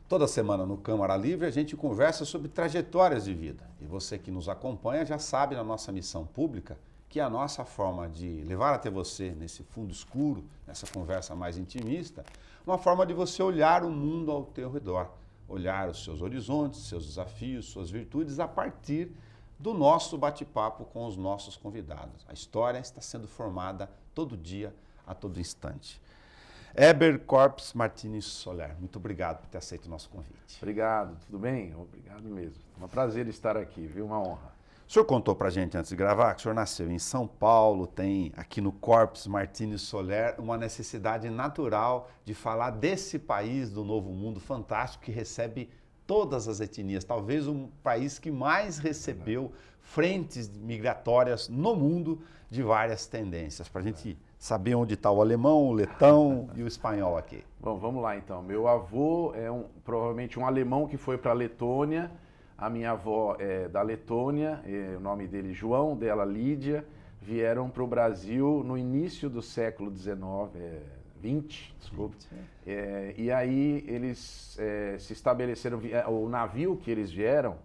Toda semana no Câmara Livre a gente conversa sobre trajetórias de vida. E você que nos acompanha já sabe na nossa missão pública que a nossa forma de levar até você nesse fundo escuro, nessa conversa mais intimista, uma forma de você olhar o mundo ao teu redor, olhar os seus horizontes, seus desafios, suas virtudes a partir do nosso bate-papo com os nossos convidados. A história está sendo formada todo dia, a todo instante. Heber Corpes Martins Soler, muito obrigado por ter aceito o nosso convite. Obrigado, tudo bem? Obrigado mesmo. É um prazer estar aqui, viu? Uma honra. O senhor contou pra gente antes de gravar que o senhor nasceu em São Paulo, tem aqui no Corpes Martins Soler uma necessidade natural de falar desse país do novo mundo fantástico que recebe todas as etnias, talvez um país que mais recebeu frentes migratórias no mundo de várias tendências, para a gente saber onde está o alemão, o letão e o espanhol aqui. Bom, vamos lá então. Meu avô é provavelmente um alemão que foi para a Letônia, a minha avó é da Letônia, o nome dele João, dela Lídia, vieram para o Brasil no início do século XIX, 20, desculpe. E aí eles se estabeleceram, o navio que eles vieram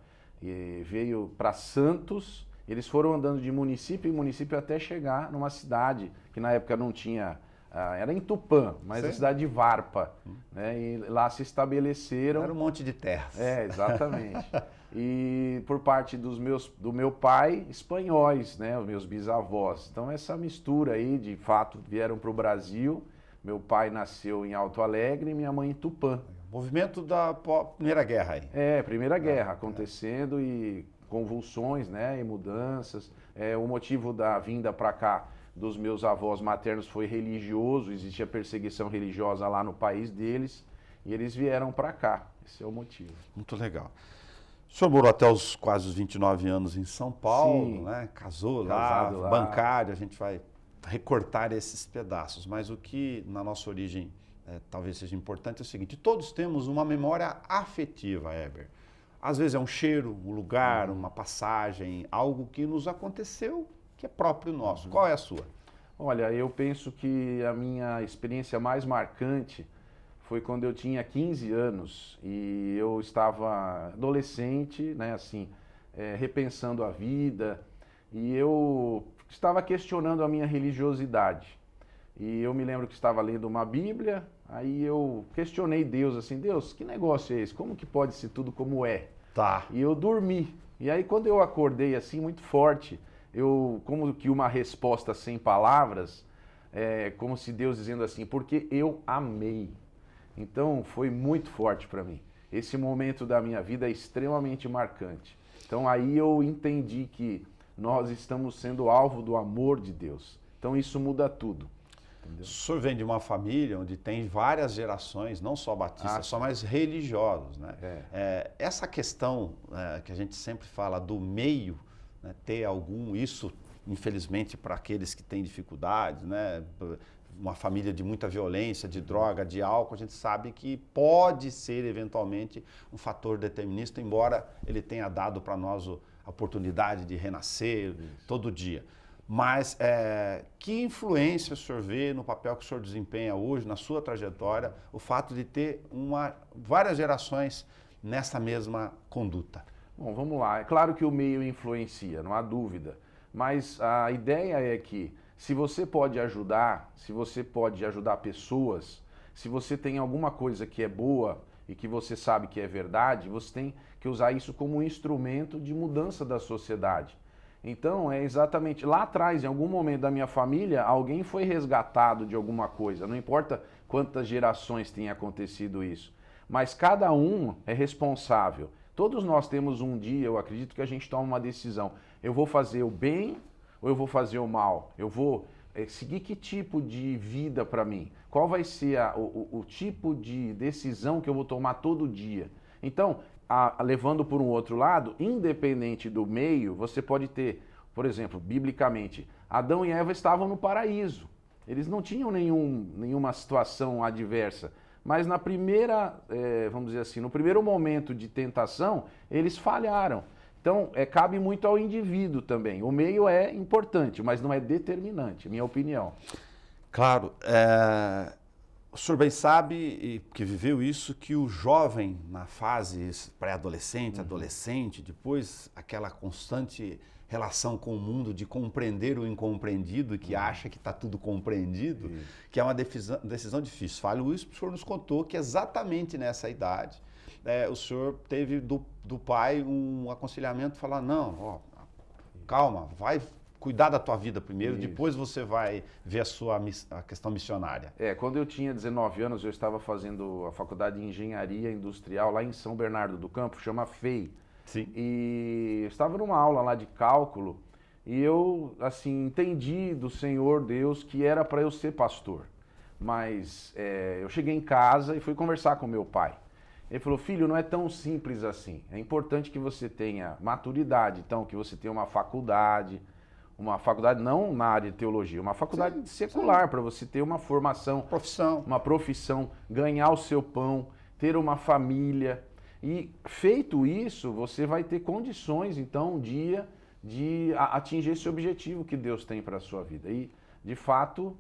veio para Santos, eles foram andando de município em município até chegar numa cidade que na época não tinha, era em Tupã, mas a cidade de Varpa, né? E lá se estabeleceram. Era um monte de terras. Exatamente. E por parte do meu pai, espanhóis, né? Os meus bisavós. Então essa mistura aí, de fato, vieram para o Brasil. Meu pai nasceu em Alto Alegre e minha mãe em Tupã. Movimento da Primeira Guerra aí. Primeira Guerra acontecendo e convulsões, né, e mudanças. O motivo da vinda para cá dos meus avós maternos foi religioso, existia perseguição religiosa lá no país deles e eles vieram para cá. Esse é o motivo. Muito legal. O senhor morou até os quase os 29 anos em São Paulo, Sim. né? Casado lá, bancário, a gente vai recortar esses pedaços, mas o que na nossa origem talvez seja importante é o seguinte: todos temos uma memória afetiva, Heber. Às vezes é um cheiro, um lugar, uma passagem, algo que nos aconteceu que é próprio nosso. Qual é a sua? Olha, eu penso que a minha experiência mais marcante foi quando eu tinha 15 anos e eu estava adolescente, né, assim, repensando a vida, e eu estava questionando a minha religiosidade. E eu me lembro que estava lendo uma Bíblia, aí eu questionei Deus assim: Deus, que negócio é esse? Como que pode ser tudo como é? Tá. E eu dormi. E aí quando eu acordei assim, muito forte, como que uma resposta sem palavras, como se Deus dizendo assim: porque eu amei. Então foi muito forte para mim. Esse momento da minha vida é extremamente marcante. Então aí eu entendi que nós estamos sendo alvo do amor de Deus. Então isso muda tudo. Entendeu? O senhor vem de uma família onde tem várias gerações, não só batistas, só mais religiosos, né? Essa questão que a gente sempre fala do meio, né, ter algum, isso infelizmente para aqueles que têm dificuldades, né? Uma família de muita violência, de droga, de álcool, a gente sabe que pode ser eventualmente um fator determinista, embora ele tenha dado para nós a oportunidade de renascer todo dia. Mas que influência o senhor vê no papel que o senhor desempenha hoje, na sua trajetória, o fato de ter várias gerações nessa mesma conduta? Bom, vamos lá. É claro que o meio influencia, não há dúvida. Mas a ideia é que se você pode ajudar pessoas, se você tem alguma coisa que é boa e que você sabe que é verdade, você tem que usar isso como um instrumento de mudança da sociedade. Então, é exatamente, lá atrás, em algum momento da minha família, alguém foi resgatado de alguma coisa, não importa quantas gerações tenha acontecido isso, mas cada um é responsável. Todos nós temos um dia, eu acredito, que a gente toma uma decisão: eu vou fazer o bem ou eu vou fazer o mal? Eu vou seguir que tipo de vida para mim? Qual vai ser o tipo de decisão que eu vou tomar todo dia? Então, levando por um outro lado, independente do meio, você pode ter, por exemplo, biblicamente, Adão e Eva estavam no paraíso. Eles não tinham nenhuma situação adversa. Mas na primeira, vamos dizer assim, no primeiro momento de tentação, eles falharam. Então, cabe muito ao indivíduo também. O meio é importante, mas não é determinante, minha opinião. Claro. O senhor bem sabe, e que viveu isso, que o jovem na fase pré-adolescente, adolescente, depois aquela constante relação com o mundo de compreender o incompreendido, que acha que está tudo compreendido, que é uma decisão difícil. Falo isso porque o senhor nos contou que exatamente nessa idade o senhor teve do pai um aconselhamento, falar, não, ó, calma, vai cuidar da tua vida primeiro, depois você vai ver a questão missionária. Quando eu tinha 19 anos, eu estava fazendo a faculdade de Engenharia Industrial lá em São Bernardo do Campo, chama FEI. Sim. E eu estava numa aula lá de cálculo e eu, assim, entendi do Senhor Deus que era para eu ser pastor. Mas eu cheguei em casa e fui conversar com meu pai. Ele falou, filho, não é tão simples assim. É importante que você tenha maturidade, então, que você tenha uma faculdade não na área de teologia, uma faculdade secular, para você ter uma formação, uma profissão, ganhar o seu pão, ter uma família. E feito isso, você vai ter condições, então, um dia de atingir esse objetivo que Deus tem para a sua vida. E, de fato,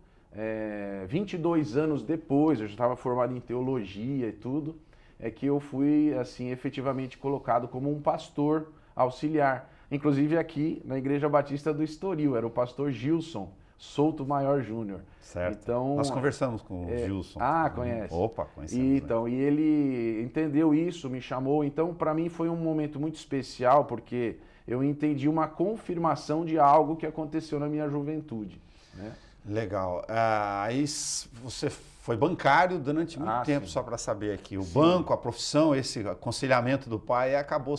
22 anos depois, eu já estava formado em teologia e tudo, é que eu fui, assim, efetivamente colocado como um pastor auxiliar. Inclusive aqui na Igreja Batista do Estoril, era o pastor Gilson Souto Maior Júnior. Certo. Então, nós conversamos com o Gilson. Conhece? Opa, conhecemos. Então, e ele entendeu isso, me chamou. Então, para mim foi um momento muito especial, porque eu entendi uma confirmação de algo que aconteceu na minha juventude, né? Legal. Aí você foi bancário durante muito tempo, sim. só para saber aqui. O banco, a profissão, esse aconselhamento do pai acabou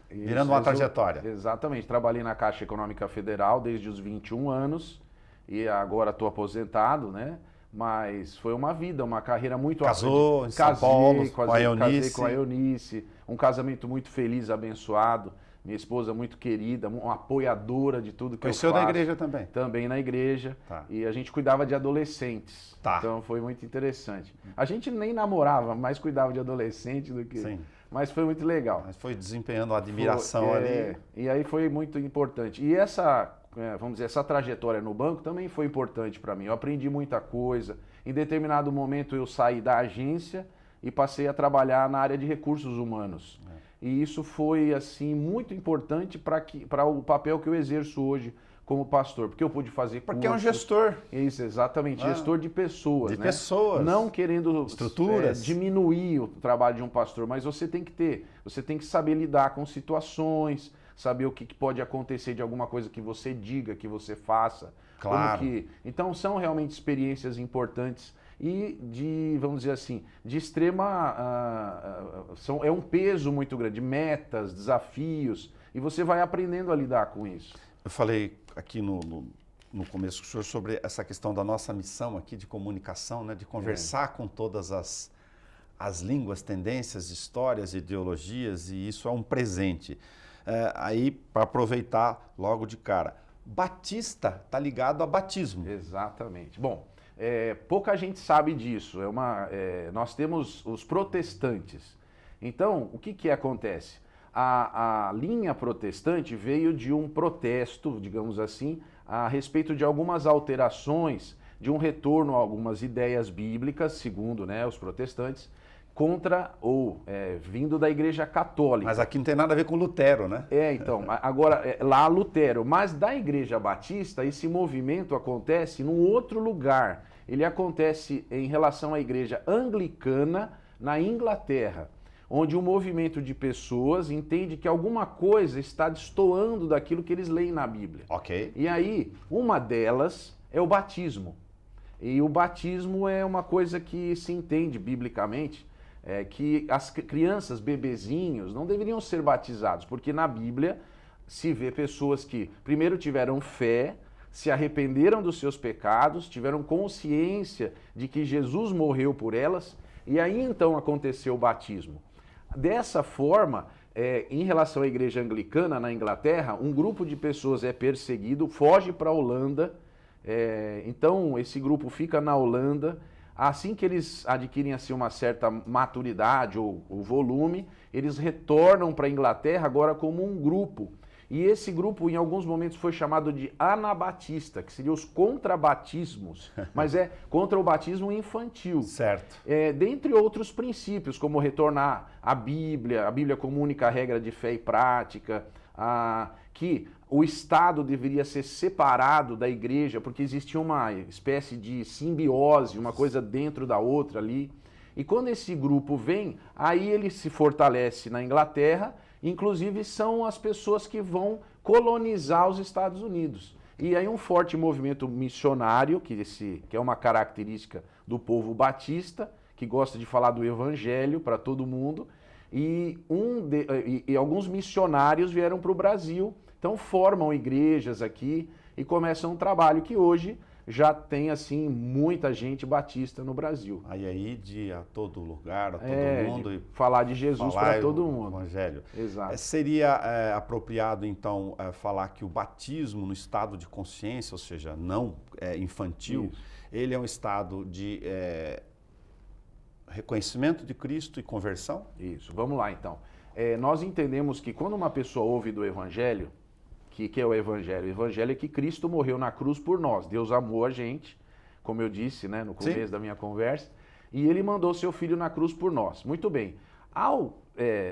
virando uma trajetória. Exatamente. Trabalhei na Caixa Econômica Federal desde os 21 anos e agora estou aposentado, né? Mas foi uma vida, uma carreira muito... Casou em São Paulo, com a Eunice. Um casamento muito feliz, abençoado. Minha esposa muito querida, uma apoiadora de tudo que eu faço. Conheceu na igreja também? Também na igreja. Tá. E a gente cuidava de adolescentes. Tá. Então foi muito interessante. A gente nem namorava, mais cuidava de adolescente do que... Sim. Mas foi muito legal. Mas foi desempenhando a admiração ali. E aí foi muito importante. E essa, vamos dizer, essa trajetória no banco também foi importante para mim. Eu aprendi muita coisa. Em determinado momento eu saí da agência e passei a trabalhar na área de recursos humanos. E isso foi, assim, muito importante para o papel que eu exerço hoje como pastor. Porque eu pude fazer Porque é um gestor. Isso, exatamente. Gestor de pessoas. De pessoas. Não querendo estruturas. Diminuir o trabalho de um pastor, mas você tem que saber lidar com situações, saber o que pode acontecer de alguma coisa que você diga, que você faça. Claro. Então são realmente experiências importantes e vamos dizer assim, de extrema... é um peso muito grande, metas, desafios, e você vai aprendendo a lidar com isso. Eu falei aqui no começo com o senhor sobre essa questão da nossa missão aqui de comunicação, né, de conversar com todas as línguas, tendências, histórias, ideologias, e isso é um presente. Aí, para aproveitar logo de cara, Batista está ligado a batismo. Exatamente. Bom, pouca gente sabe disso. Nós temos os protestantes. Então, o que acontece? A linha protestante veio de um protesto, digamos assim, a respeito de algumas alterações, de um retorno a algumas ideias bíblicas, segundo, né, os protestantes, vindo da Igreja Católica. Mas aqui não tem nada a ver com Lutero, né? Então, agora, lá Lutero, mas da Igreja Batista, esse movimento acontece num outro lugar. Ele acontece em relação à Igreja Anglicana na Inglaterra, onde um movimento de pessoas entende que alguma coisa está destoando daquilo que eles leem na Bíblia. Ok. E aí, uma delas é o batismo. E o batismo é uma coisa que se entende biblicamente, que as crianças, bebezinhos, não deveriam ser batizados, porque na Bíblia se vê pessoas que primeiro tiveram fé, se arrependeram dos seus pecados, tiveram consciência de que Jesus morreu por elas, e aí então aconteceu o batismo. Dessa forma, em relação à igreja anglicana na Inglaterra, um grupo de pessoas é perseguido, foge para a Holanda, então esse grupo fica na Holanda. Assim que eles adquirem assim, uma certa maturidade ou volume, eles retornam para a Inglaterra agora como um grupo. E esse grupo, em alguns momentos, foi chamado de anabatista, que seria os contrabatismos, mas é contra o batismo infantil. Certo. Dentre outros princípios, como retornar à Bíblia, a Bíblia como única regra de fé e prática, que o Estado deveria ser separado da igreja, porque existia uma espécie de simbiose, uma coisa dentro da outra ali. E quando esse grupo vem, aí ele se fortalece na Inglaterra, inclusive são as pessoas que vão colonizar os Estados Unidos. E aí um forte movimento missionário, que é uma característica do povo batista, que gosta de falar do evangelho para todo mundo, e alguns missionários vieram para o Brasil, então formam igrejas aqui e começam um trabalho que hoje já tem, assim, muita gente batista no Brasil. Aí de a todo lugar, a todo mundo. E falar de Jesus para todo mundo. Evangelho. Exato. Seria apropriado, então, falar que o batismo no estado de consciência, ou seja, não infantil, isso, ele é um estado de reconhecimento de Cristo e conversão? Isso. Vamos lá, então. Nós entendemos que quando uma pessoa ouve do Evangelho, que é o Evangelho? O Evangelho é que Cristo morreu na cruz por nós. Deus amou a gente, como eu disse, né, no começo, sim, da minha conversa, e Ele mandou seu Filho na cruz por nós. Muito bem.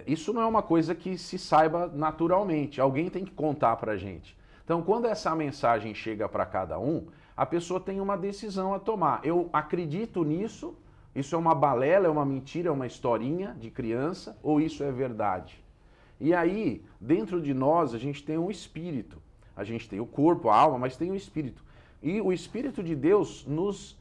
Isso não é uma coisa que se saiba naturalmente. Alguém tem que contar para a gente. Então, quando essa mensagem chega para cada um, a pessoa tem uma decisão a tomar. Eu acredito nisso, isso é uma balela, é uma mentira, é uma historinha de criança, ou isso é verdade? E aí, dentro de nós, a gente tem um espírito. A gente tem o corpo, a alma, mas tem o espírito. E o Espírito de Deus nos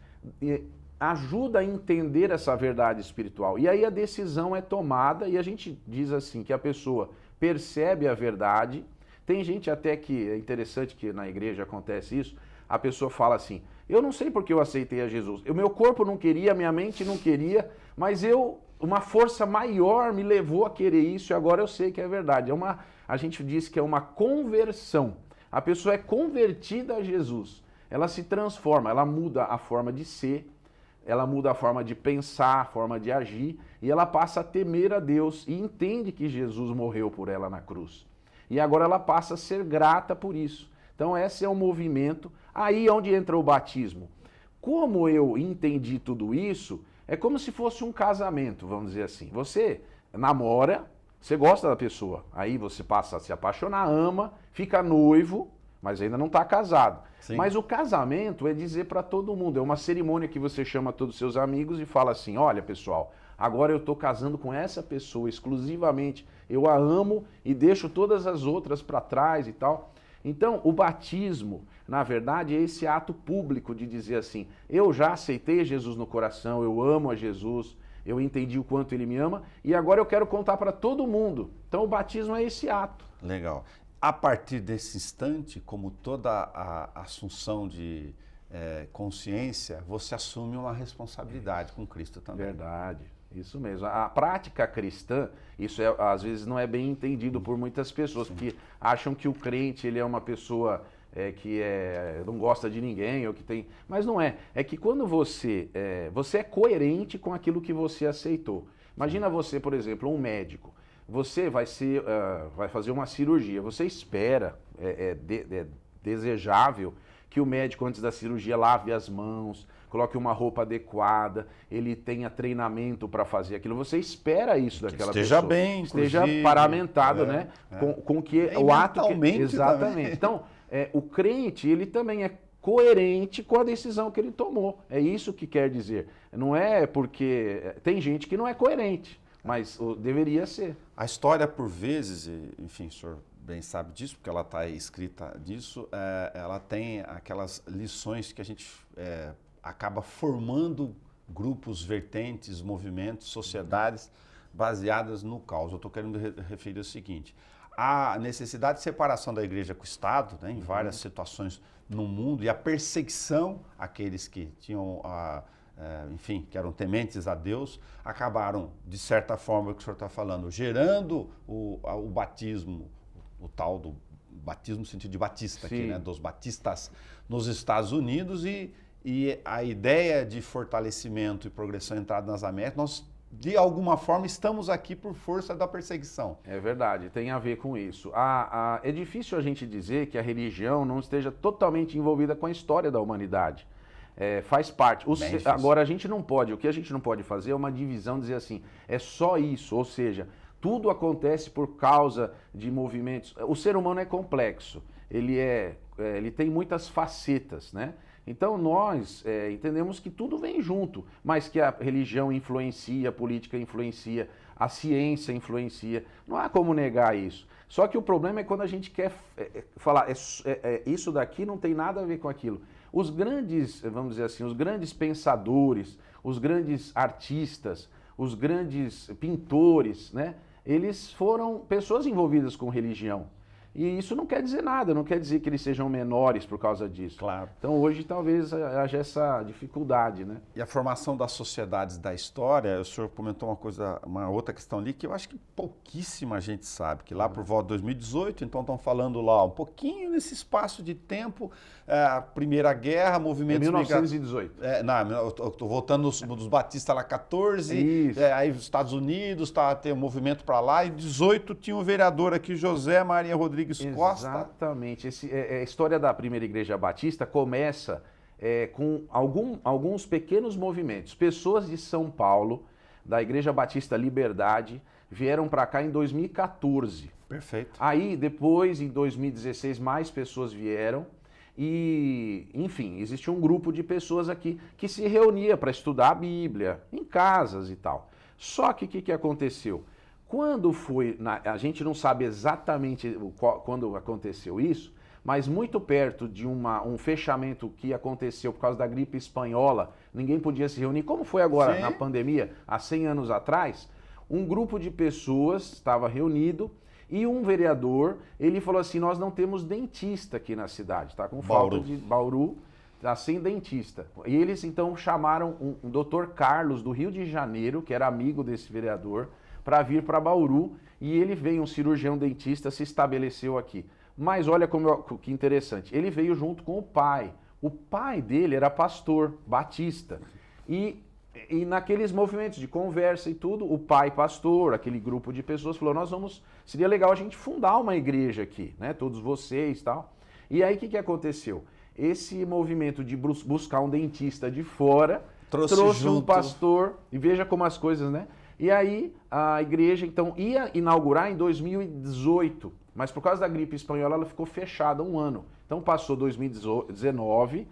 ajuda a entender essa verdade espiritual. E aí a decisão é tomada e a gente diz assim, que a pessoa percebe a verdade. Tem gente até que, é interessante que na igreja acontece isso, a pessoa fala assim, eu não sei porque eu aceitei a Jesus. O meu corpo não queria, minha mente não queria, mas uma força maior me levou a querer isso e agora eu sei que é verdade. A gente diz que é uma conversão. A pessoa é convertida a Jesus. Ela se transforma, ela muda a forma de ser, ela muda a forma de pensar, a forma de agir e ela passa a temer a Deus e entende que Jesus morreu por ela na cruz. E agora ela passa a ser grata por isso. Então esse é o movimento. Aí é onde entra o batismo. Como eu entendi tudo isso, é como se fosse um casamento, vamos dizer assim. Você namora, você gosta da pessoa, aí você passa a se apaixonar, ama, fica noivo, mas ainda não está casado. Sim. Mas o casamento é dizer para todo mundo, é uma cerimônia que você chama todos os seus amigos e fala assim, olha pessoal, agora eu estou casando com essa pessoa exclusivamente, eu a amo e deixo todas as outras para trás e tal. Então, o batismo, na verdade, é esse ato público de dizer assim, eu já aceitei Jesus no coração, eu amo a Jesus, eu entendi o quanto Ele me ama e agora eu quero contar para todo mundo. Então, o batismo é esse ato. Legal. A partir desse instante, como toda a assunção de consciência, você assume uma responsabilidade com Cristo também. Verdade. Isso mesmo. A prática cristã, isso às vezes não é bem entendido por muitas pessoas, que acham que o crente ele é uma pessoa que não gosta de ninguém, ou que tem... Mas não é. É que quando você é coerente com aquilo que você aceitou. Imagina você, por exemplo, um médico. Você vai fazer uma cirurgia. Você espera, desejável que o médico, antes da cirurgia, lave as mãos, coloque uma roupa adequada, ele tenha treinamento para fazer aquilo. Você espera isso daquela pessoa. Esteja bem, esteja paramentado, né? Com que o ato que... Exatamente. Também. Então, o crente, ele também é coerente com a decisão que ele tomou. É isso que quer dizer. Não é porque... Tem gente que não é coerente, mas deveria ser. A história, por vezes, enfim, o senhor bem sabe disso, porque ela está escrita disso, ela tem aquelas lições que a gente acaba formando grupos, vertentes, movimentos, sociedades baseadas no caos. Eu estou querendo referir o seguinte, a necessidade de separação da igreja com o Estado, né, em várias situações no mundo, e a perseguição àqueles que tinham, enfim, que eram tementes a Deus, acabaram, de certa forma, o que o senhor está falando, gerando o batismo, o tal do batismo no sentido de batista, aqui, né, dos batistas nos Estados Unidos, e a ideia de fortalecimento e progressão entrada nas Américas, nós de alguma forma, estamos aqui por força da perseguição. É verdade, tem a ver com isso. É difícil a gente dizer que a religião não esteja totalmente envolvida com a história da humanidade. Faz parte. Agora, a gente não pode, o que a gente não pode fazer é uma divisão, dizer assim, é só isso, ou seja, tudo acontece por causa de movimentos. O ser humano é complexo, ele tem muitas facetas, né? Então nós entendemos que tudo vem junto, mas que a religião influencia, a política influencia, a ciência influencia. Não há como negar isso. Só que o problema é quando a gente quer falar, isso daqui não tem nada a ver com aquilo. Os grandes, vamos dizer assim, os grandes pensadores, os grandes artistas, os grandes pintores, né? Eles foram pessoas envolvidas com religião. E isso não quer dizer nada, não quer dizer que eles sejam menores por causa disso. Claro. Então hoje talvez haja essa dificuldade, né? E a formação das sociedades da história, o senhor comentou uma outra questão ali que eu acho que pouquíssima gente sabe, que lá por volta de 2018, então estão falando lá um pouquinho nesse espaço de tempo, a Primeira Guerra, movimentos... 1918. Eu estou voltando dos batistas lá, 14, Isso. Aí os Estados Unidos, tem um movimento para lá, e 18 tinha um vereador aqui, José Maria Rodrigues Costa. Exatamente. A história da Primeira Igreja Batista começa com alguns pequenos movimentos. Pessoas de São Paulo, da Igreja Batista Liberdade, vieram para cá em 2014. Perfeito. Aí, depois, em 2016, mais pessoas vieram. E, enfim, existe um grupo de pessoas aqui que se reunia para estudar a Bíblia, em casas e tal. Só que o que aconteceu? Quando foi, a gente não sabe exatamente quando aconteceu isso, mas muito perto de um fechamento que aconteceu por causa da gripe espanhola, ninguém podia se reunir, como foi agora Sim. na pandemia, há 100 anos atrás, um grupo de pessoas estava reunido e um vereador, ele falou assim, nós não temos dentista aqui na cidade, tá com falta de Bauru, tá sem dentista. E eles então chamaram um doutor Carlos do Rio de Janeiro, que era amigo desse vereador, para vir para Bauru, e ele veio, um cirurgião dentista, se estabeleceu aqui. Mas olha que interessante, ele veio junto com o pai. O pai dele era pastor batista. E naqueles movimentos de conversa e tudo, o pai pastor, aquele grupo de pessoas, falou, seria legal a gente fundar uma igreja aqui, né? Todos vocês e tal. E aí o que aconteceu? Esse movimento de buscar um dentista de fora trouxe um pastor, e veja como as coisas, né? E aí a igreja, então, ia inaugurar em 2018, mas por causa da gripe espanhola ela ficou fechada um ano. Então passou 2019,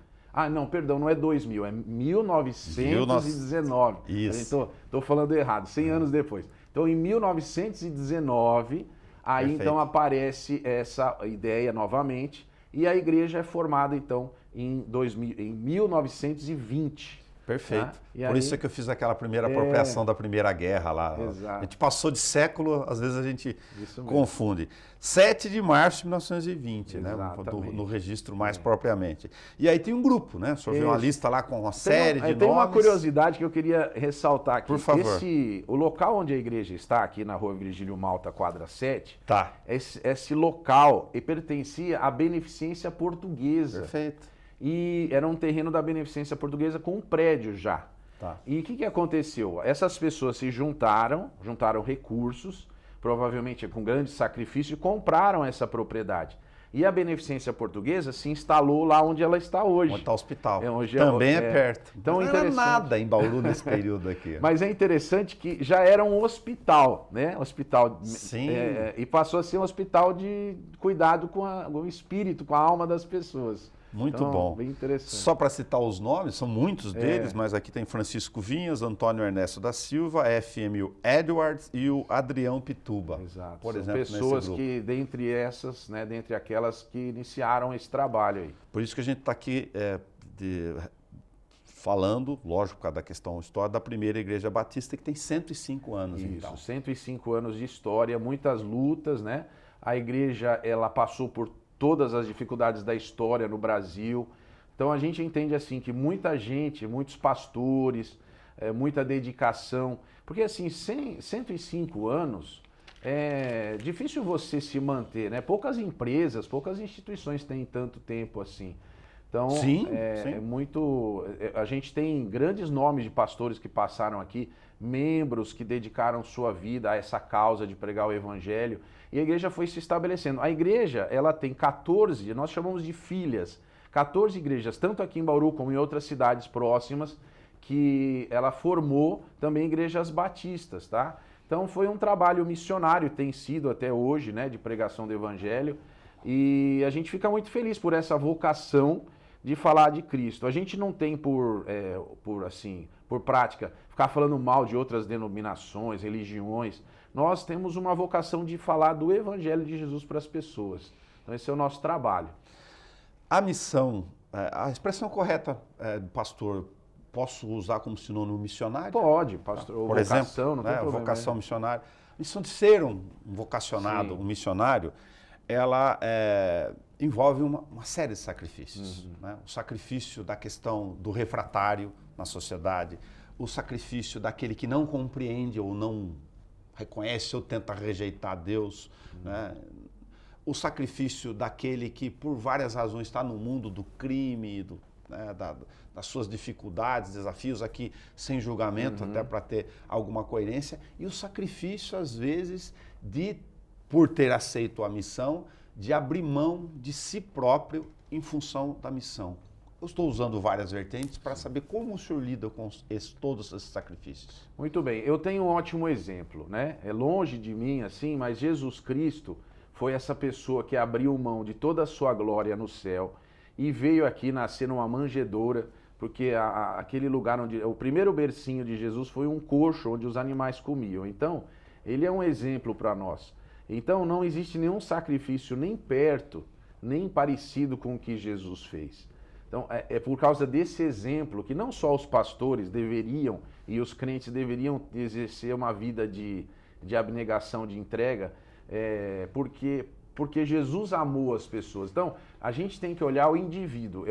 não é 2000, é 1919. Isso. Estou falando errado, 100 anos depois. Então em 1919, aí Perfeito. Então aparece essa ideia novamente, e a igreja é formada então em 1920. Perfeito. Por aí, isso é que eu fiz aquela primeira apropriação da Primeira Guerra lá. Exato. A gente passou de século, às vezes a gente confunde. 7 de março de 1920, né? No registro mais propriamente. E aí tem um grupo, né? O senhor viu uma lista lá com uma série de nomes. Tem uma curiosidade que eu queria ressaltar aqui. Por favor. O local onde a igreja está, aqui na rua Virgílio Malta, quadra 7, tá. Esse local pertencia à Beneficência Portuguesa. Perfeito. E era um terreno da Beneficência Portuguesa com um prédio já. Tá. E o que aconteceu? Essas pessoas se juntaram recursos, provavelmente com grande sacrifício, e compraram essa propriedade. E a Beneficência Portuguesa se instalou lá onde ela está hoje. Onde está o hospital. Também é perto. Então, não era nada em Bauru nesse período aqui. Mas é interessante que já era um hospital, né? Hospital. Sim. E passou a ser um hospital de cuidado com o espírito, com a alma das pessoas. Muito então, bom. Bem interessante. Só para citar os nomes, são muitos deles, mas aqui tem Francisco Vinhas, Antônio Ernesto da Silva, FM Edwards e o Adrião Pituba. Exato. Por São exemplo, pessoas que, dentre essas, né, dentre aquelas que iniciaram esse trabalho aí. Por isso que a gente está aqui falando, lógico, por causa da questão histórica, da Primeira Igreja Batista, que tem 105 anos. Isso, então. 105 anos de história, muitas lutas, né? A igreja, ela passou por todas as dificuldades da história no Brasil. Então a gente entende assim que muita gente, muitos pastores, muita dedicação, porque assim, 105 anos é difícil você se manter, né? Poucas empresas, poucas instituições têm tanto tempo assim. Então, sim. É muito... A gente tem grandes nomes de pastores que passaram aqui, membros que dedicaram sua vida a essa causa de pregar o evangelho, e a igreja foi se estabelecendo. A igreja, ela tem 14, nós chamamos de filhas, 14 igrejas, tanto aqui em Bauru como em outras cidades próximas, que ela formou também igrejas batistas, tá? Então foi um trabalho missionário, tem sido até hoje, né, de pregação do evangelho, e a gente fica muito feliz por essa vocação de falar de Cristo. A gente não tem por prática, ficar falando mal de outras denominações, religiões. Nós temos uma vocação de falar do Evangelho de Jesus para as pessoas. Então esse é o nosso trabalho. A missão, a expressão correta, pastor, posso usar como sinônimo missionário? Pode, pastor. Por vocação, exemplo, não tem problema. Vocação missionária. A missão de ser um vocacionado, um missionário, ela envolve uma série de sacrifícios. Né? O sacrifício da questão do refratário na sociedade, o sacrifício daquele que não compreende ou não reconhece ou tenta rejeitar Deus, né? O sacrifício daquele que por várias razões está no mundo do crime, das suas dificuldades, desafios aqui sem julgamento, até para ter alguma coerência, e o sacrifício às vezes por ter aceito a missão, de abrir mão de si próprio em função da missão. Eu estou usando várias vertentes para saber como o senhor lida com todos esses sacrifícios. Muito bem, eu tenho um ótimo exemplo, né? É longe de mim, assim, mas Jesus Cristo foi essa pessoa que abriu mão de toda a sua glória no céu e veio aqui nascer numa manjedoura, porque aquele lugar onde... O primeiro bercinho de Jesus foi um coxo onde os animais comiam. Então, ele é um exemplo para nós. Então, não existe nenhum sacrifício nem perto, nem parecido com o que Jesus fez. Então, é por causa desse exemplo que não só os pastores deveriam e os crentes deveriam exercer uma vida de abnegação, de entrega, porque Jesus amou as pessoas. Então, a gente tem que olhar o indivíduo.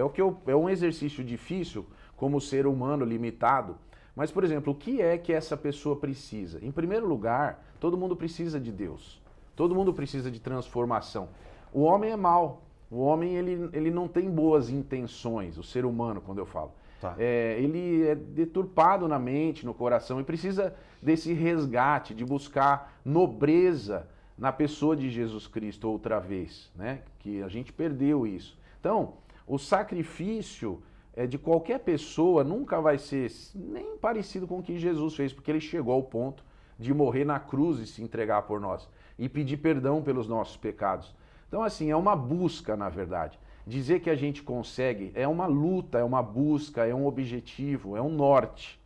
É um exercício difícil como ser humano limitado, mas, por exemplo, o que é que essa pessoa precisa? Em primeiro lugar, todo mundo precisa de Deus. Todo mundo precisa de transformação. O homem é mau. O homem, ele não tem boas intenções, o ser humano, quando eu falo. Tá. Ele é deturpado na mente, no coração, e precisa desse resgate, de buscar nobreza na pessoa de Jesus Cristo outra vez, né? Que a gente perdeu isso. Então, o sacrifício de qualquer pessoa nunca vai ser nem parecido com o que Jesus fez, porque ele chegou ao ponto de morrer na cruz e se entregar por nós, e pedir perdão pelos nossos pecados. Então, assim, é uma busca, na verdade. Dizer que a gente consegue é uma luta, é uma busca, é um objetivo, é um norte.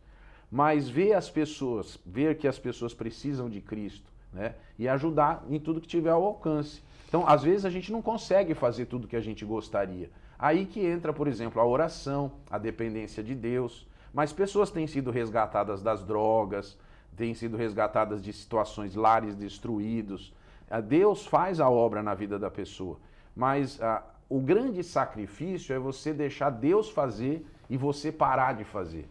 Mas ver que as pessoas precisam de Cristo, né? E ajudar em tudo que tiver ao alcance. Então, às vezes, a gente não consegue fazer tudo que a gente gostaria. Aí que entra, por exemplo, a oração, a dependência de Deus. Mas pessoas têm sido resgatadas das drogas, têm sido resgatadas de situações, lares destruídos. Deus faz a obra na vida da pessoa, mas o grande sacrifício é você deixar Deus fazer e você parar de fazer.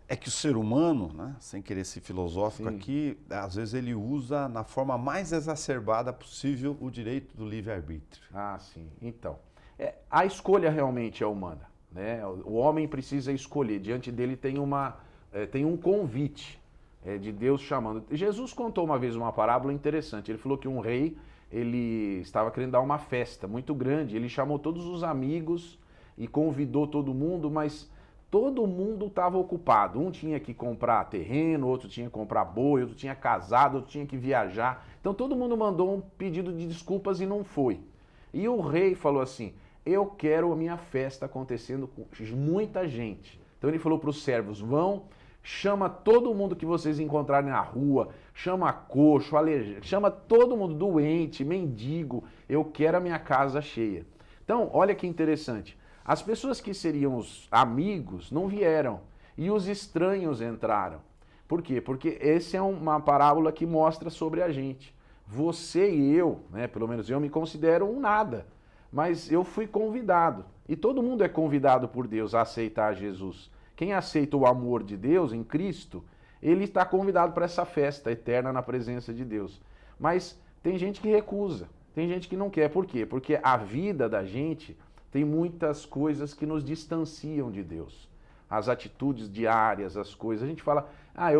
É que o ser humano, né, sem querer ser filosófico aqui, às vezes ele usa na forma mais exacerbada possível o direito do livre-arbítrio. Ah, sim. Então, a escolha realmente é humana, né? O homem precisa escolher, diante dele tem um convite. De Deus chamando. Jesus contou uma vez uma parábola interessante. Ele falou que um rei, ele estava querendo dar uma festa muito grande. Ele chamou todos os amigos e convidou todo mundo, mas todo mundo estava ocupado. Um tinha que comprar terreno, outro tinha que comprar boi, outro tinha casado, outro tinha que viajar. Então todo mundo mandou um pedido de desculpas e não foi. E o rei falou assim, eu quero a minha festa acontecendo com muita gente. Então ele falou para os servos, chama todo mundo que vocês encontrarem na rua, chama coxo, aleijado, chama todo mundo, doente, mendigo, eu quero a minha casa cheia. Então, olha que interessante, as pessoas que seriam os amigos não vieram e os estranhos entraram. Por quê? Porque essa é uma parábola que mostra sobre a gente. Você e eu, né, pelo menos eu me considero um nada, mas eu fui convidado. E todo mundo é convidado por Deus a aceitar Jesus. Quem aceita o amor de Deus em Cristo, ele está convidado para essa festa eterna na presença de Deus. Mas tem gente que recusa, tem gente que não quer. Por quê? Porque a vida da gente tem muitas coisas que nos distanciam de Deus. As atitudes diárias, as coisas. A gente fala,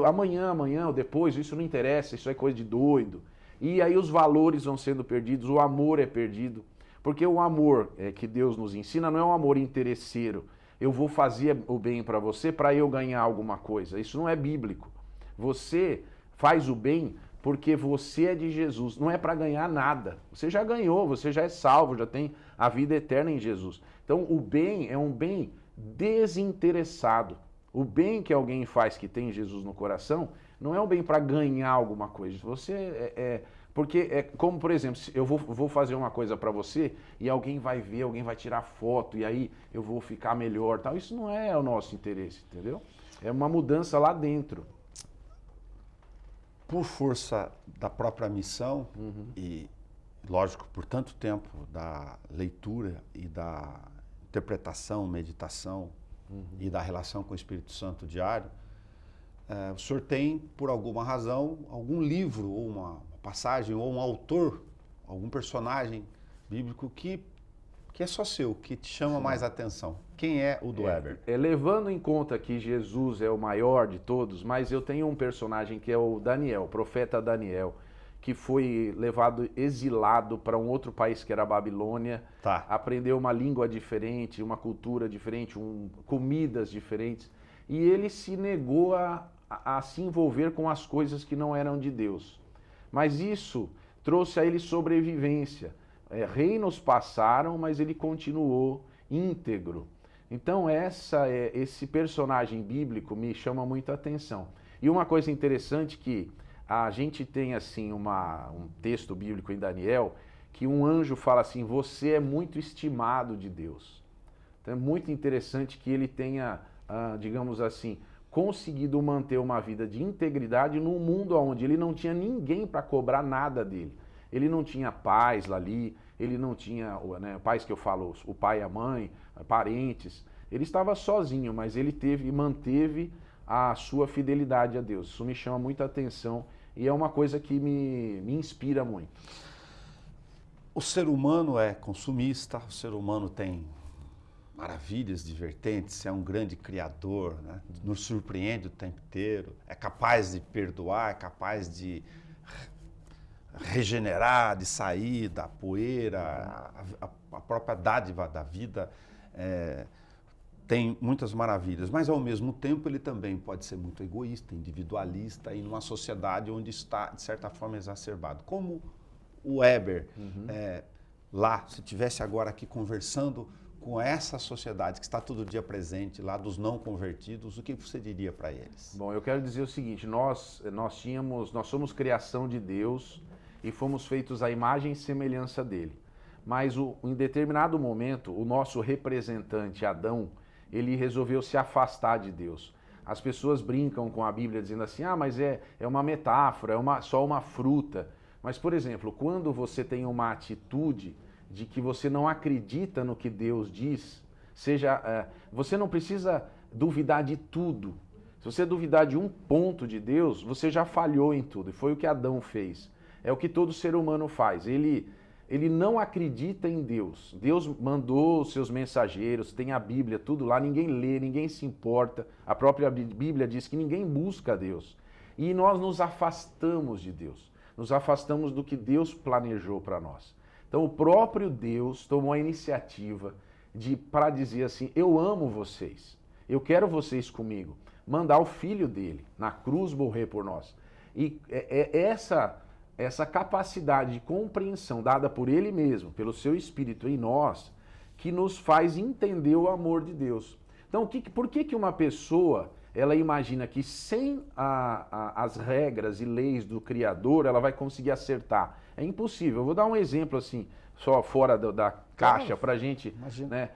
amanhã, ou depois, isso não interessa, isso é coisa de doido. E aí os valores vão sendo perdidos, o amor é perdido. Porque o amor que Deus nos ensina não é um amor interesseiro. Eu vou fazer o bem para você para eu ganhar alguma coisa. Isso não é bíblico. Você faz o bem porque você é de Jesus, não é para ganhar nada. Você já ganhou, você já é salvo, já tem a vida eterna em Jesus. Então o bem é um bem desinteressado. O bem que alguém faz que tem Jesus no coração não é um bem para ganhar alguma coisa. Você porque é como, por exemplo, se eu vou fazer uma coisa para você e alguém vai ver, alguém vai tirar foto e aí eu vou ficar melhor, tal. Isso não é o nosso interesse, entendeu? É uma mudança lá dentro. Por força da própria missão e, lógico, por tanto tempo da leitura e da interpretação, meditação e da relação com o Espírito Santo diário, o senhor tem, por alguma razão, algum livro ou uma passagem ou um autor, algum personagem bíblico que é só seu, que te chama mais atenção. Quem é o do Weber? Levando em conta que Jesus é o maior de todos, mas eu tenho um personagem que é o Daniel, o profeta Daniel, que foi levado exilado para um outro país que era a Babilônia, aprendeu uma língua diferente, uma cultura diferente, comidas diferentes, e ele se negou a se envolver com as coisas que não eram de Deus. Mas isso trouxe a ele sobrevivência. Reinos passaram, mas ele continuou íntegro. Então esse personagem bíblico me chama muita atenção. E uma coisa interessante que a gente tem assim um texto bíblico em Daniel que um anjo fala assim: você é muito estimado de Deus. Então é muito interessante que ele tenha, digamos assim, conseguido manter uma vida de integridade num mundo onde ele não tinha ninguém para cobrar nada dele. Ele não tinha pais ali, ele não tinha, pais que eu falo, o pai e a mãe, parentes. Ele estava sozinho, mas ele manteve a sua fidelidade a Deus. Isso me chama muita atenção e é uma coisa que me inspira muito. O ser humano é consumista, o ser humano tem maravilhas divertentes, é um grande criador, né? Nos surpreende o tempo inteiro, é capaz de perdoar, é capaz de regenerar, de sair da poeira, a própria dádiva da vida tem muitas maravilhas, mas ao mesmo tempo ele também pode ser muito egoísta, individualista e numa sociedade onde está, de certa forma, exacerbado. Como o Weber, lá, se estivesse agora aqui conversando com essa sociedade que está todo dia presente, lá dos não convertidos, o que você diria para eles? Bom, eu quero dizer o seguinte, nós somos criação de Deus e fomos feitos à imagem e semelhança dele. Mas em determinado momento, o nosso representante, Adão, ele resolveu se afastar de Deus. As pessoas brincam com a Bíblia dizendo assim, mas é uma metáfora, só uma fruta. Mas, por exemplo, quando você tem uma atitude de que você não acredita no que Deus diz, você não precisa duvidar de tudo. Se você duvidar de um ponto de Deus, você já falhou em tudo. E foi o que Adão fez. É o que todo ser humano faz. Ele não acredita em Deus. Deus mandou os seus mensageiros, tem a Bíblia, tudo lá, ninguém lê, ninguém se importa. A própria Bíblia diz que ninguém busca Deus. E nós nos afastamos de Deus. Nos afastamos do que Deus planejou para nós. Então o próprio Deus tomou a iniciativa para dizer assim, eu amo vocês, eu quero vocês comigo. Mandar o Filho dele na cruz morrer por nós. E essa capacidade de compreensão dada por ele mesmo, pelo seu Espírito em nós, que nos faz entender o amor de Deus. Então, por que uma pessoa, ela imagina que sem as regras e leis do Criador, ela vai conseguir acertar? É impossível. Eu vou dar um exemplo assim, só fora da caixa, para a gente... Né?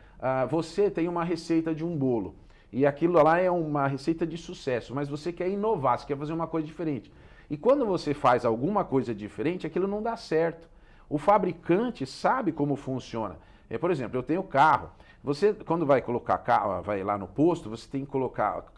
Você tem uma receita de um bolo, e aquilo lá é uma receita de sucesso, mas você quer inovar, você quer fazer uma coisa diferente. E quando você faz alguma coisa diferente, aquilo não dá certo. O fabricante sabe como funciona. Por exemplo, eu tenho carro. Você, quando vai colocar carro, vai lá no posto, você tem que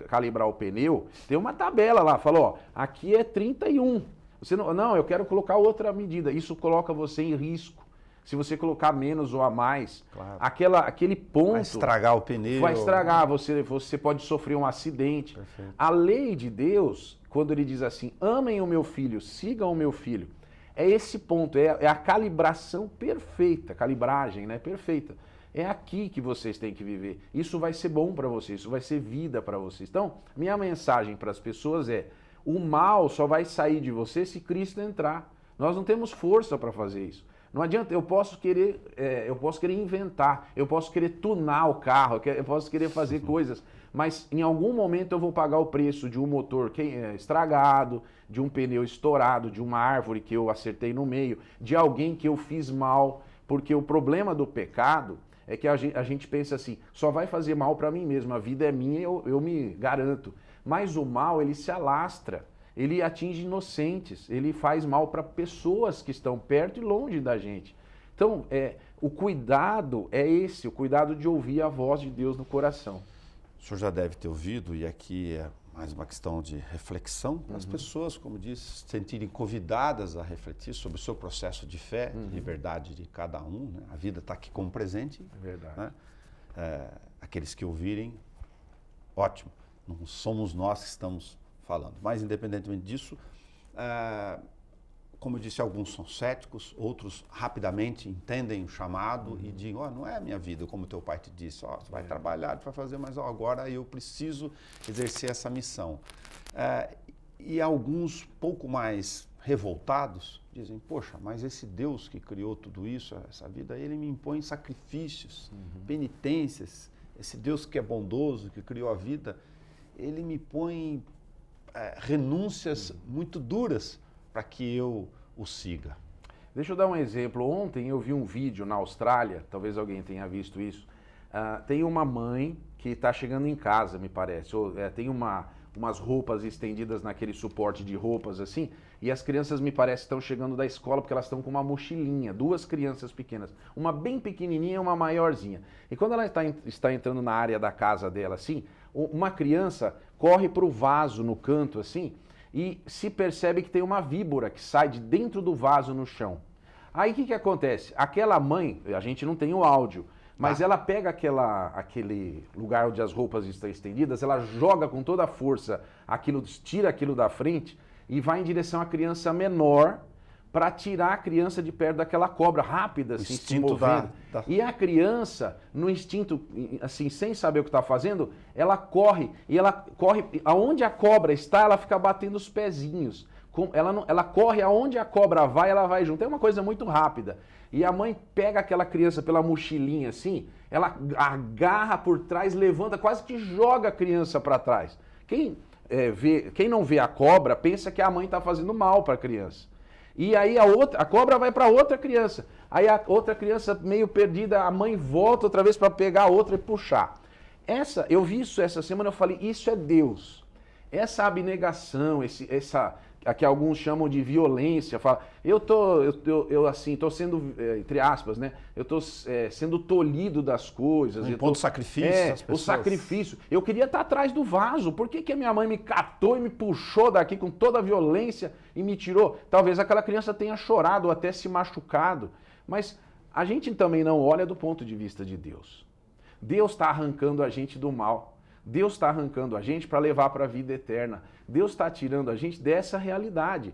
calibrar o pneu, tem uma tabela lá, fala, aqui é 31. Você não, eu quero colocar outra medida. Isso coloca você em risco. Se você colocar menos ou a mais, Claro. aquele ponto... Vai estragar o pneu. Vai estragar, você pode sofrer um acidente. Perfeito. A lei de Deus, quando ele diz assim, amem o meu filho, sigam o meu filho, é esse ponto, é a calibração perfeita, calibragem, né, perfeita. É aqui que vocês têm que viver. Isso vai ser bom para vocês, isso vai ser vida para vocês. Então, minha mensagem para as pessoas é, o mal só vai sair de você se Cristo entrar. Nós não temos força para fazer isso. Não adianta, eu posso querer inventar, eu posso querer tunar o carro, eu posso querer fazer coisas, mas em algum momento eu vou pagar o preço de um motor estragado, de um pneu estourado, de uma árvore que eu acertei no meio, de alguém que eu fiz mal, porque o problema do pecado é que a gente pensa assim, só vai fazer mal para mim mesmo, a vida é minha, eu me garanto. Mas o mal, ele se alastra. Ele atinge inocentes, ele faz mal para pessoas que estão perto e longe da gente. Então, o cuidado é esse, o cuidado de ouvir a voz de Deus no coração. O senhor já deve ter ouvido, e aqui é mais uma questão de reflexão, para as pessoas, como disse, sentirem convidadas a refletir sobre o seu processo de fé, de liberdade de cada um. Né? A vida está aqui como presente. É verdade. Né? Aqueles que ouvirem, ótimo, não somos nós que estamos falando. Mas, independentemente disso, como eu disse, alguns são céticos, outros rapidamente entendem o chamado e dizem, não é a minha vida, como teu pai te disse, você vai trabalhar, vai fazer, mas agora eu preciso exercer essa missão. E alguns pouco mais revoltados dizem, poxa, mas esse Deus que criou tudo isso, essa vida, ele me impõe sacrifícios, penitências, esse Deus que é bondoso, que criou a vida, ele me põe renúncias muito duras para que eu o siga. Deixa eu dar um exemplo. Ontem eu vi um vídeo na Austrália, talvez alguém tenha visto isso. Tem uma mãe que está chegando em casa, me parece. Tem umas roupas estendidas naquele suporte de roupas assim, e as crianças, me parece, estão chegando da escola porque elas estão com uma mochilinha, duas crianças pequenas, uma bem pequenininha e uma maiorzinha. E quando ela está entrando na área da casa dela assim, uma criança corre para o vaso no canto assim e se percebe que tem uma víbora que sai de dentro do vaso no chão. Aí o que acontece? Aquela mãe, a gente não tem o áudio, mas ela pega aquele lugar onde as roupas estão estendidas, ela joga com toda a força, tira aquilo da frente e vai em direção à criança menor para tirar a criança de perto daquela cobra rápida, assim, se movendo. E a criança, no instinto, assim, sem saber o que está fazendo, ela corre, aonde a cobra está, ela fica batendo os pezinhos. Ela corre aonde a cobra vai, ela vai junto. É uma coisa muito rápida. E a mãe pega aquela criança pela mochilinha assim, ela agarra por trás, levanta, quase que joga a criança para trás. Quem não vê a cobra pensa que a mãe está fazendo mal para a criança. E aí a cobra vai para outra criança. Aí a outra criança meio perdida, a mãe volta outra vez para pegar a outra e puxar. Eu vi isso essa semana, eu falei, isso é Deus. Essa abnegação, a que alguns chamam de violência, eu tô sendo, entre aspas, né? Eu tô sendo tolhido das coisas. Ponto sacrifício das pessoas. O sacrifício. Eu queria estar atrás do vaso. Por que a minha mãe me catou e me puxou daqui com toda a violência e me tirou? Talvez aquela criança tenha chorado ou até se machucado. Mas a gente também não olha do ponto de vista de Deus. Deus está arrancando a gente do mal. Deus está arrancando a gente para levar para a vida eterna. Deus está tirando a gente dessa realidade.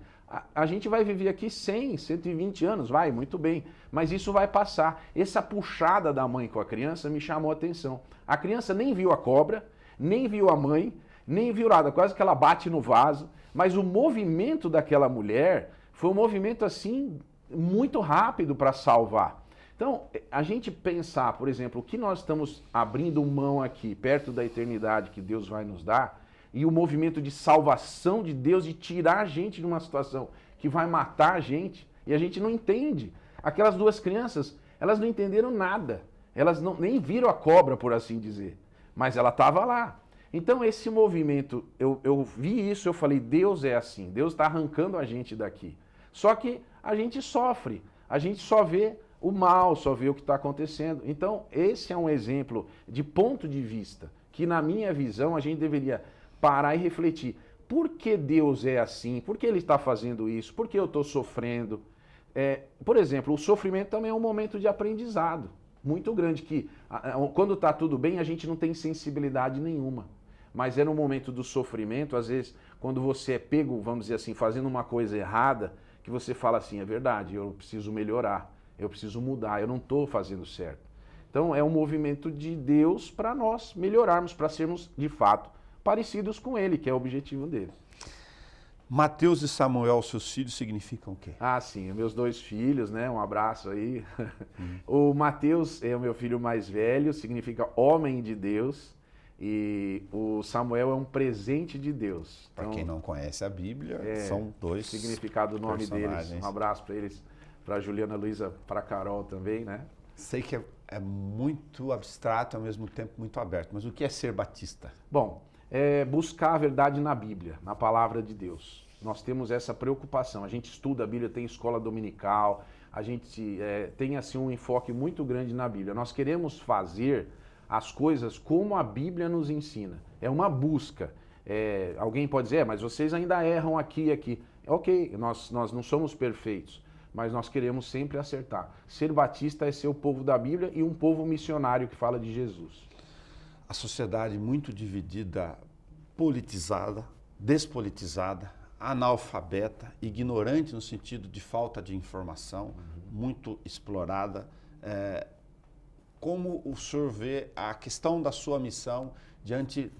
A gente vai viver aqui 100, 120 anos, vai, muito bem. Mas isso vai passar. Essa puxada da mãe com a criança me chamou a atenção. A criança nem viu a cobra, nem viu a mãe, nem viu nada. Quase que ela bate no vaso. Mas o movimento daquela mulher foi um movimento assim, muito rápido para salvar. Então, a gente pensar, por exemplo, o que nós estamos abrindo mão aqui, perto da eternidade que Deus vai nos dar, e o movimento de salvação de Deus, de tirar a gente de uma situação que vai matar a gente, e a gente não entende. Aquelas duas crianças, elas não entenderam nada. Elas nem viram a cobra, por assim dizer. Mas ela estava lá. Então, esse movimento, eu vi isso, eu falei, Deus é assim, Deus está arrancando a gente daqui. Só que a gente sofre, a gente só vê o mal, só vê o que está acontecendo. Então, esse é um exemplo de ponto de vista, que na minha visão a gente deveria parar e refletir. Por que Deus é assim? Por que Ele está fazendo isso? Por que eu estou sofrendo? Por exemplo, o sofrimento também é um momento de aprendizado muito grande, que quando está tudo bem a gente não tem sensibilidade nenhuma. Mas é no momento do sofrimento, às vezes, quando você é pego, vamos dizer assim, fazendo uma coisa errada, que você fala assim, é verdade, eu preciso melhorar, eu preciso mudar, eu não estou fazendo certo. Então é um movimento de Deus para nós melhorarmos, para sermos, de fato, parecidos com Ele, que é o objetivo dele. Mateus e Samuel, seus filhos, significam o quê? Ah, sim, meus 2 filhos, né? Um abraço aí. O Mateus é o meu filho mais velho, significa homem de Deus. E o Samuel é um presente de Deus. Para quem não conhece a Bíblia, são 2 significado do nome deles. Um abraço para eles, para Juliana, Luísa, para Carol também, né? Sei que é muito abstrato e ao mesmo tempo muito aberto, mas o que é ser batista? Bom, é buscar a verdade na Bíblia, na palavra de Deus. Nós temos essa preocupação. A gente estuda a Bíblia, tem escola dominical, a gente tem assim um enfoque muito grande na Bíblia. Nós queremos fazer as coisas como a Bíblia nos ensina. É uma busca. Alguém pode dizer, mas vocês ainda erram aqui e aqui. Ok, nós não somos perfeitos, mas nós queremos sempre acertar. Ser batista é ser o povo da Bíblia e um povo missionário que fala de Jesus. A sociedade muito dividida, politizada, despolitizada, analfabeta, ignorante no sentido de falta de informação, muito explorada. Como o senhor vê a questão da sua missão diante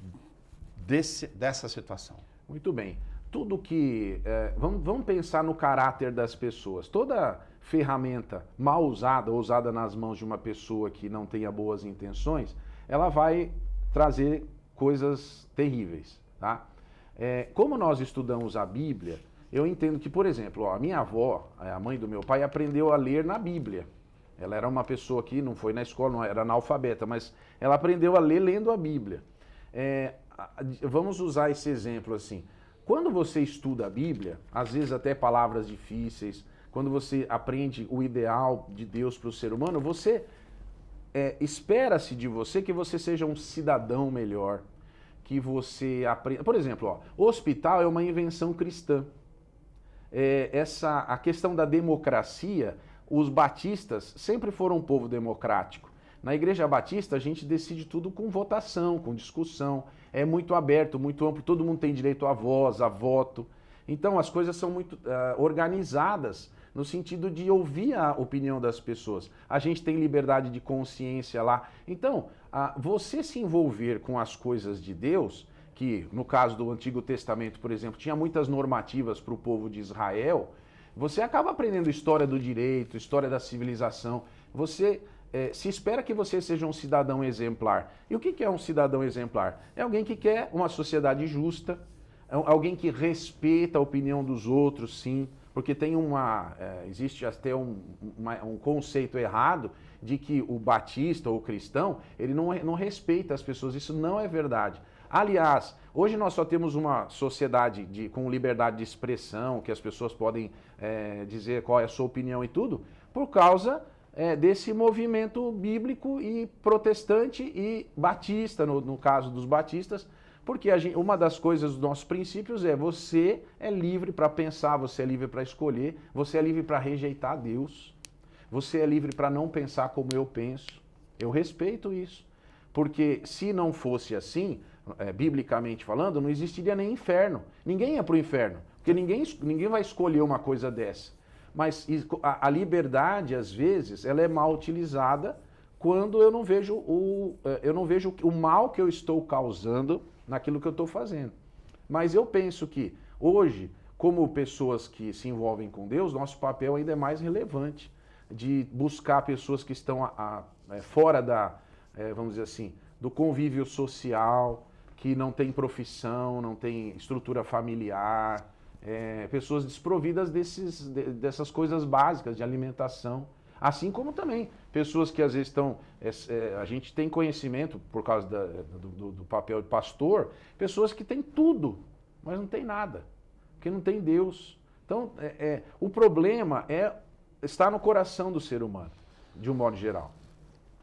dessa situação? Muito bem. Tudo que... vamos pensar no caráter das pessoas. Toda ferramenta mal usada ou usada nas mãos de uma pessoa que não tenha boas intenções, ela vai trazer coisas terríveis, tá? Como nós estudamos a Bíblia, eu entendo que, por exemplo, a minha avó, a mãe do meu pai, aprendeu a ler na Bíblia. Ela era uma pessoa que não foi na escola, não era analfabeta, mas ela aprendeu a ler lendo a Bíblia. Vamos usar esse exemplo assim. Quando você estuda a Bíblia, às vezes até palavras difíceis, quando você aprende o ideal de Deus para o ser humano, espera-se de você que você seja um cidadão melhor, que você aprenda... Por exemplo, o hospital é uma invenção cristã. A questão da democracia, os batistas sempre foram um povo democrático. Na Igreja Batista, a gente decide tudo com votação, com discussão. É muito aberto, muito amplo, todo mundo tem direito à voz, a voto. Então, as coisas são muito organizadas no sentido de ouvir a opinião das pessoas. A gente tem liberdade de consciência lá. Então, você se envolver com as coisas de Deus, que no caso do Antigo Testamento, por exemplo, tinha muitas normativas para o povo de Israel, você acaba aprendendo história do direito, história da civilização. Se espera que você seja um cidadão exemplar. E o que é um cidadão exemplar? É alguém que quer uma sociedade justa, alguém que respeita a opinião dos outros, sim, porque tem existe até um conceito errado de que o batista ou o cristão, ele não respeita as pessoas. Isso não é verdade. Aliás, hoje nós só temos uma sociedade com liberdade de expressão, que as pessoas podem dizer qual é a sua opinião e tudo, por causa desse movimento bíblico e protestante e batista, no caso dos batistas, porque uma das coisas dos nossos princípios você é livre para pensar, você é livre para escolher, você é livre para rejeitar Deus, você é livre para não pensar como eu penso. Eu respeito isso, porque se não fosse assim, biblicamente falando, não existiria nem inferno. Ninguém ia para o inferno, porque ninguém vai escolher uma coisa dessa. Mas a liberdade, às vezes, ela é mal utilizada quando eu não vejo o mal que eu estou causando naquilo que eu estou fazendo. Mas eu penso que hoje, como pessoas que se envolvem com Deus, nosso papel ainda é mais relevante de buscar pessoas que estão fora vamos dizer assim, do convívio social, que não tem profissão, não tem estrutura familiar, pessoas desprovidas dessas coisas básicas de alimentação. Assim como também pessoas que às vezes estão... a gente tem conhecimento, por causa do papel de pastor, pessoas que têm tudo, mas não tem nada, porque não tem Deus. Então, o problema está no coração do ser humano, de um modo geral.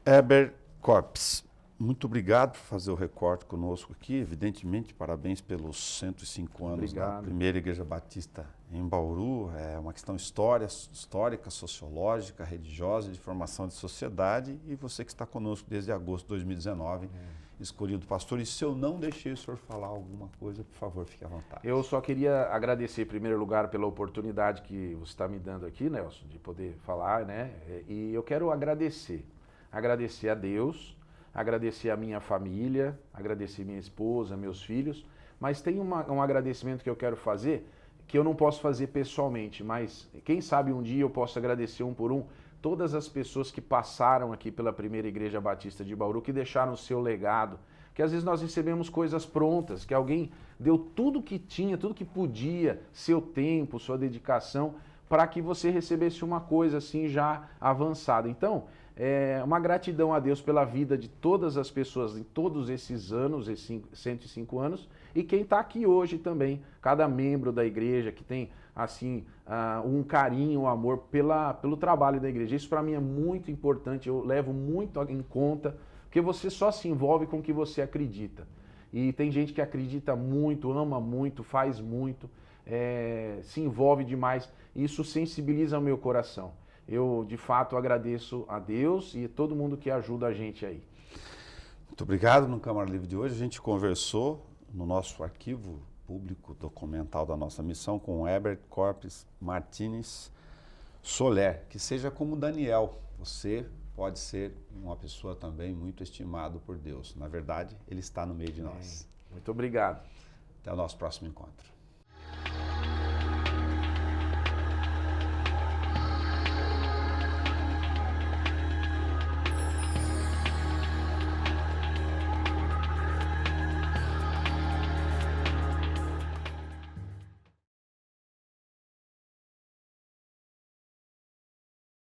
Heber Corps, muito obrigado por fazer o recorte conosco aqui. Evidentemente, parabéns pelos 105 anos da primeira Igreja Batista em Bauru. É uma questão histórica, sociológica, religiosa, de formação de sociedade. E você que está conosco desde agosto de 2019, escolhido pastor. E se eu não deixei o senhor falar alguma coisa, por favor, fique à vontade. Eu só queria agradecer, em primeiro lugar, pela oportunidade que você está me dando aqui, Nelson, de poder falar, né? E eu quero agradecer a Deus, agradecer a minha família, agradecer minha esposa, meus filhos, mas tem um agradecimento que eu quero fazer, que eu não posso fazer pessoalmente, mas quem sabe um dia eu posso agradecer um por um todas as pessoas que passaram aqui pela primeira Igreja Batista de Bauru, que deixaram o seu legado, que às vezes nós recebemos coisas prontas, que alguém deu tudo que tinha, tudo que podia, seu tempo, sua dedicação, para que você recebesse uma coisa assim já avançada. Então, uma gratidão a Deus pela vida de todas as pessoas em todos esses anos, esses 105 anos, e quem está aqui hoje também, cada membro da igreja que tem assim um carinho, um amor pelo trabalho da igreja. Isso para mim é muito importante, eu levo muito em conta, porque você só se envolve com o que você acredita. E tem gente que acredita muito, ama muito, faz muito, se envolve demais. Isso sensibiliza o meu coração. Eu, de fato, agradeço a Deus e todo mundo que ajuda a gente aí. Muito obrigado. No Câmara Livre de hoje, a gente conversou no nosso arquivo público documental da nossa missão com Herbert Corpes Martins Soler. Que seja como Daniel, você pode ser uma pessoa também muito estimada por Deus. Na verdade, ele está no meio de nós. Muito obrigado. Até o nosso próximo encontro.